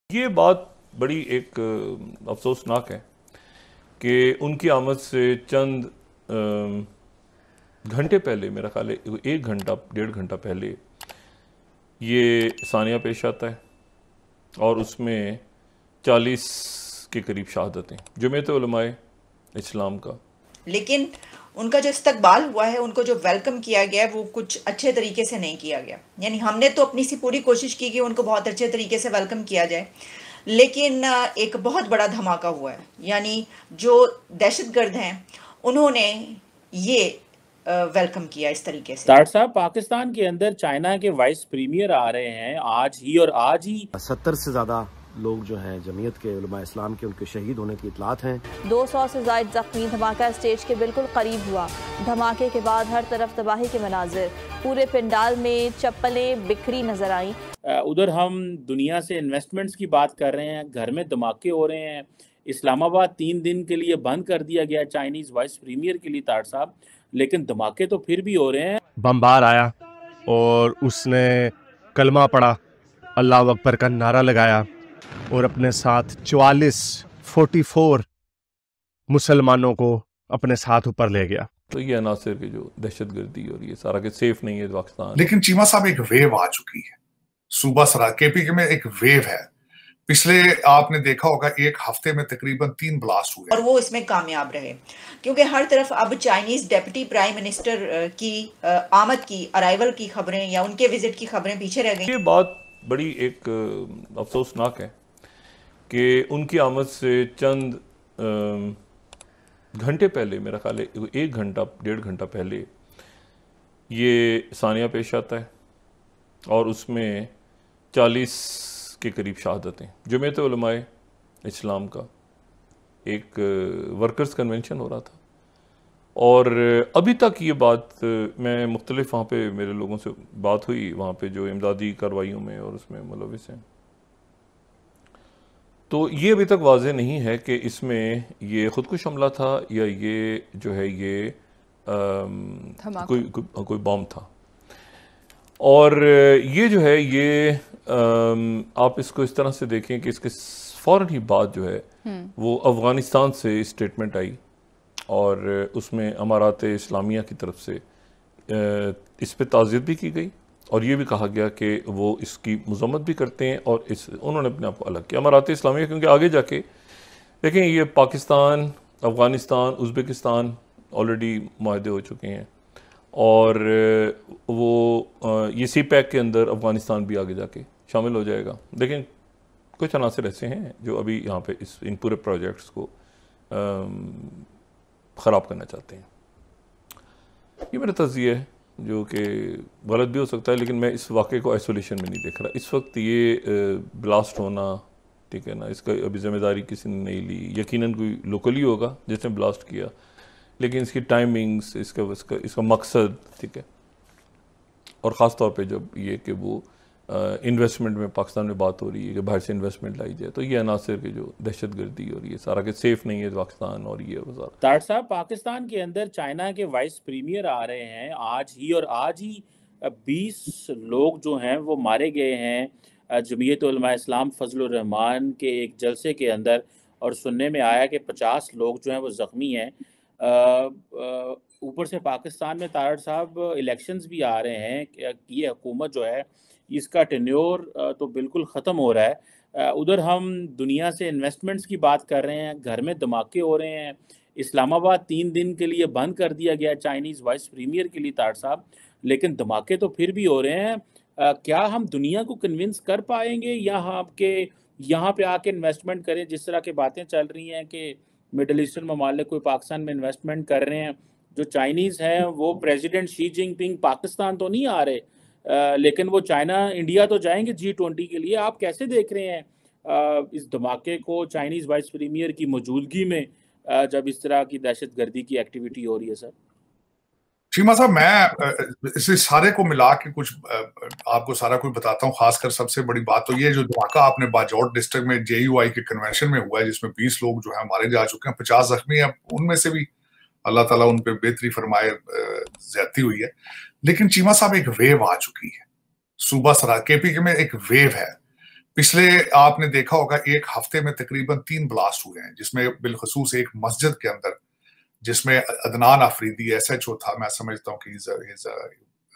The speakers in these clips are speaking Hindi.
ये बात बड़ी एक अफसोसनाक है कि उनकी आमद से चंद घंटे पहले, मेरा ख्याल है 1 घंटा 1.5 घंटा पहले, ये सानिया पेश आता है और उसमें 40 के करीब शहादतें जमीयत उलमाए इस्लाम का। लेकिन उनका जो इस्तकबाल हुआ है, उनको जो वेलकम किया गया है, वो कुछ अच्छे तरीके से नहीं किया गया। यानी हमने तो अपनी सी पूरी कोशिश की कि उनको बहुत अच्छे तरीके से वेलकम किया जाए, लेकिन एक बहुत बड़ा धमाका हुआ है। यानी जो दहशतगर्द हैं उन्होंने ये वेलकम किया इस तरीके से। तार साहब, पाकिस्तान के अंदर चाइना के वाइस प्रीमियर आ रहे हैं आज ही, और आज ही 70 से ज्यादा लोग जो हैं जमीयत के उलमा इस्लाम के, उनके शहीद होने की इतलात हैं। 200 से ज्यादा जख्मी। धमाका स्टेज के बिल्कुल करीब हुआ। धमाके के बाद हर तरफ तबाही के मनाजिर, पूरे पंडाल में चप्पलें बिखरी नजर आई। उधर हम दुनिया से इन्वेस्टमेंट्स की बात कर रहे हैं, घर में धमाके हो रहे हैं। इस्लामाबाद 3 दिन के लिए बंद कर दिया गया चाइनीज वाइस प्रीमियर के लिए तार साहब, लेकिन धमाके तो फिर भी हो रहे हैं। बमबार आया और उसने कलमा पढ़ा, अल्लाह अकबर का नारा लगाया और अपने साथ 44 मुसलमानों को अपने साथ ऊपर ले गया। तो ये अनासर की जो दहशतगर्दी और ये सारा के सेफ नहीं है पाकिस्तान। लेकिन चीमा साहब, एक वेव आ चुकी है सूबा सरा केपी में, एक वेव है। पिछले आपने देखा होगा 1 हफ्ते में तकरीबन 3 ब्लास्ट हुए और वो इसमें कामयाब रहे, क्योंकि हर तरफ अब चाइनीज डेप्यूटी प्राइम मिनिस्टर की आमद की, अराइवल की खबरें या उनके विजिट की खबरें पीछे रह गई। ये बात बड़ी एक अफसोसनाक है कि उनकी आमद से चंद घंटे पहले, मेरा ख्याल है 1 घंटा 1.5 घंटा पहले, ये सानिया पेश आता है और उसमें 40 के करीब शहादतें जमीयत उलमाए इस्लाम का एक वर्कर्स कन्वेंशन हो रहा था। और अभी तक ये बात, मैं मुख्तलिफ वहाँ पे मेरे लोगों से बात हुई वहाँ पे जो इमदादी कार्रवाइयों में और उसमें मुलविस हैं, तो ये अभी तक वाज़ेह नहीं है कि इसमें ये खुदकुश हमला था या ये जो है ये कोई बॉम्ब था। और ये जो है ये आप इसको इस तरह से देखें कि इसके फ़ौरन ही बाद जो है वो अफ़गानिस्तान से स्टेटमेंट आई और उसमें अमारात इस्लामिया की तरफ से इस पे ताज़ियत भी की गई और ये भी कहा गया कि वो इसकी मज़म्मत भी करते हैं और उन्होंने अपने आप को अलग किया अमारात इस्लामिया, क्योंकि आगे जाके देखें ये पाकिस्तान, अफ़गानिस्तान, उज़्बेकिस्तान ऑलरेडी मुआहदे हो चुके हैं और वो ये सी पैक के अंदर अफ़गानिस्तान भी आगे जाके शामिल हो जाएगा। लेकिन कुछ अनासर ऐसे हैं जो अभी यहाँ पे इन पूरे प्रोजेक्ट्स को ख़राब करना चाहते हैं। ये मेरा तज़्किया है जो कि गलत भी हो सकता है, लेकिन मैं इस वाक़े को आइसोलेशन में नहीं देख रहा। इस वक्त ये ब्लास्ट होना, ठीक है ना, इसका अभी ज़िम्मेदारी किसी ने नहीं ली। यकीनन कोई लोकली होगा जिसने ब्लास्ट किया, लेकिन इसकी टाइमिंग्स, इसका मकसद, ठीक है, और ख़ास तौर पे जब ये कि वो इन्वेस्टमेंट में पाकिस्तान में बात हो रही है कि बाहर से इन्वेस्टमेंट लाई जाए, तो ये अनासर की जो दहशतगर्दी और ये सारा के सेफ नहीं है पाकिस्तान और ये वज़ारत। तार साहब, पाकिस्तान के अंदर चाइना के वाइस प्रीमियर आ रहे हैं आज ही, और आज ही 20 लोग जो हैं वो मारे गए हैं जमीयत उलमा इस्लाम फजलुर रहमान के एक जलसे के अंदर, और सुनने में आया कि 50 लोग जो हैं वो ज़ख्मी हैं। ऊपर से पाकिस्तान में तार साहब इलेक्शंस भी आ रहे हैं कि ये हुकूमत जो है इसका टेन्योर तो बिल्कुल ख़त्म हो रहा है। उधर हम दुनिया से इन्वेस्टमेंट्स की बात कर रहे हैं, घर में धमाके हो रहे हैं। इस्लामाबाद 3 दिन के लिए बंद कर दिया गया चाइनीज़ वाइस प्रीमियर के लिए तार साहब, लेकिन धमाके तो फिर भी हो रहे हैं। क्या हम दुनिया को कन्विंस कर पाएंगे यहाँ पे आके इन्वेस्टमेंट करें? जिस तरह की बातें चल रही हैं कि मिडल ईस्टर्न ममालिक कोई पाकिस्तान में इन्वेस्टमेंट कर रहे हैं, जो चाइनीज़ हैं वो प्रेसिडेंट शी जिनपिंग पाकिस्तान तो नहीं आ रहे, लेकिन वो चाइना, इंडिया तो जाएंगे G20 के लिए। आप कैसे देख रहे हैं इस धमाके को चाइनीज़ वाइस प्रीमियर की मौजूदगी में, जब इस तरह की दहशतगर्दी की एक्टिविटी हो रही है? सर चीमा साहब, मैं इसे सारे को मिला के कुछ आपको सारा कुछ बताता हूँ। खासकर सबसे बड़ी बात तो ये जो धमाका आपने बाजौट डिस्ट्रिक्ट में JUI के कन्वेंशन में हुआ है, जिसमें 20 लोग जो है मारे जा चुके हैं, 50 जख्मी हैं, उनमें से भी अल्लाह ताला उन पे बेहतरी फरमाए, ज्यादती हुई है। लेकिन चीमा साहब, एक वेव आ चुकी है सूबा सरा केपी में, एक वेव है। पिछले आपने देखा होगा एक हफ्ते में तकरीबन 3 ब्लास्ट हुए हैं, जिसमें बिलखसूस एक मस्जिद के अंदर, जिसमें अदनान अफरीदी SHO था, मैं समझता हूँ कि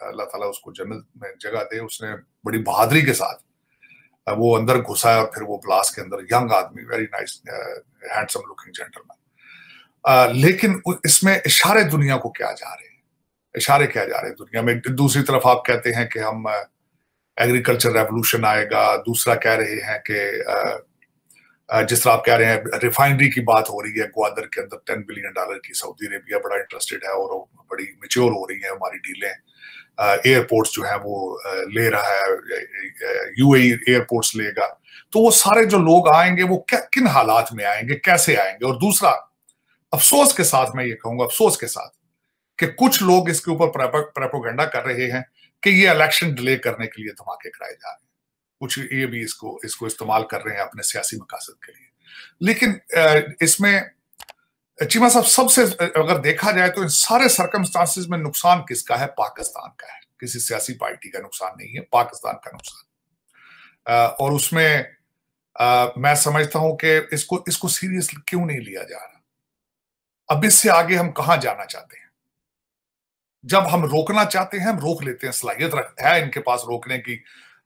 अल्लाह ताला उसको जन्नत में जगह दे, उसने बड़ी बहादुरी के साथ वो अंदर घुसा है और फिर वो ब्लास्ट के अंदर, यंग आदमी, very nice handsome looking gentleman, लेकिन इसमें इशारे दुनिया को क्या जा रहे हैं, इशारे क्या जा रहे हैं दुनिया में। दूसरी तरफ आप कहते हैं कि हम एग्रीकल्चर रेवोल्यूशन आएगा, दूसरा कह रहे हैं कि जिस तरह आप कह रहे हैं रिफाइनरी की बात हो रही है ग्वादर के अंदर, $10 बिलियन की सऊदी अरेबिया बड़ा इंटरेस्टेड है और बड़ी मेच्योर हो रही है हमारी डीलें। एयरपोर्ट्स जो है वो ले रहा है, UAE एयरपोर्ट्स लेगा। तो वो सारे जो लोग आएंगे वो किन हालात में आएंगे, कैसे आएंगे। और दूसरा, अफसोस के साथ मैं ये कहूंगा, अफसोस के साथ, कि कुछ लोग इसके ऊपर प्रोपेगेंडा कर रहे हैं कि ये इलेक्शन डिले करने के लिए धमाके कराए जा रहे हैं। कुछ ये भी इसको इस्तेमाल कर रहे हैं अपने सियासी मकासद के लिए। लेकिन इसमें चीमा साहब, सबसे अगर देखा जाए तो इन सारे सर्कमस्टांसेस में नुकसान किसका है? पाकिस्तान का है। किसी सियासी पार्टी का नुकसान नहीं है, पाकिस्तान का नुकसान। और उसमें मैं समझता हूं कि इसको सीरियस क्यों नहीं लिया जा रहा। अब इससे आगे हम कहां जाना चाहते हैं? जब हम रोकना चाहते हैं हम रोक लेते हैं, सलाहियत है इनके पास रोकने की,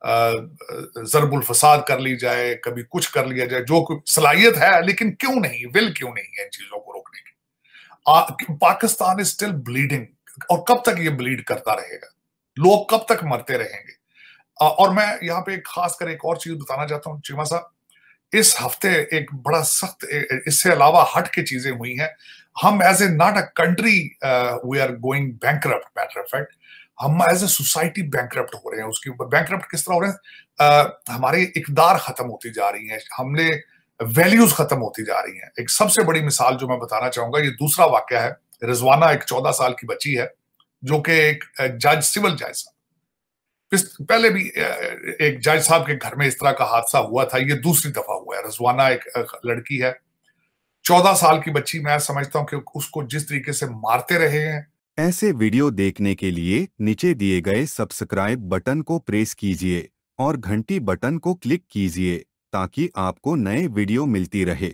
ज़रबुल फसाद कर ली जाए, कभी कुछ कर लिया जाए, जो सलाहियत है, लेकिन क्यों नहीं, विल क्यों नहीं है इन चीजों को रोकने की। पाकिस्तान इज स्टिल ब्लीडिंग, और कब तक ये ब्लीड करता रहेगा? लोग कब तक मरते रहेंगे? और मैं यहाँ पे खासकर एक और चीज बताना चाहता हूँ चीमा साहब, इस हफ्ते एक बड़ा सख्त, इससे अलावा हट के चीजें हुई हैं। हम as a not a country we are going bankrupt, matter of fact हम एज ए सोसाइटी बैंकरप्ट हो रहे हैं। उसकी बैंकरप्ट किस तरह हो रहे हैं? हमारी इकदार खत्म होती जा रही है, हमने वैल्यूज खत्म होती जा रही हैं। एक सबसे बड़ी मिसाल जो मैं बताना चाहूंगा, ये दूसरा वाकया है। रिजवाना एक 14 साल की बच्ची है, जो कि एक जज, सिविल जज साहब, पहले भी एक जज साहब के घर में इस तरह का हादसा हुआ था, ये दूसरी दफा हुआ है। रिजवाना एक लड़की है, 14 साल की बच्ची। मैं समझता हूं कि उसको जिस तरीके से मारते रहे हैं। ऐसे वीडियो देखने के लिए नीचे दिए गए सब्सक्राइब बटन को प्रेस कीजिए और घंटी बटन को क्लिक कीजिए ताकि आपको नए वीडियो मिलती रहे।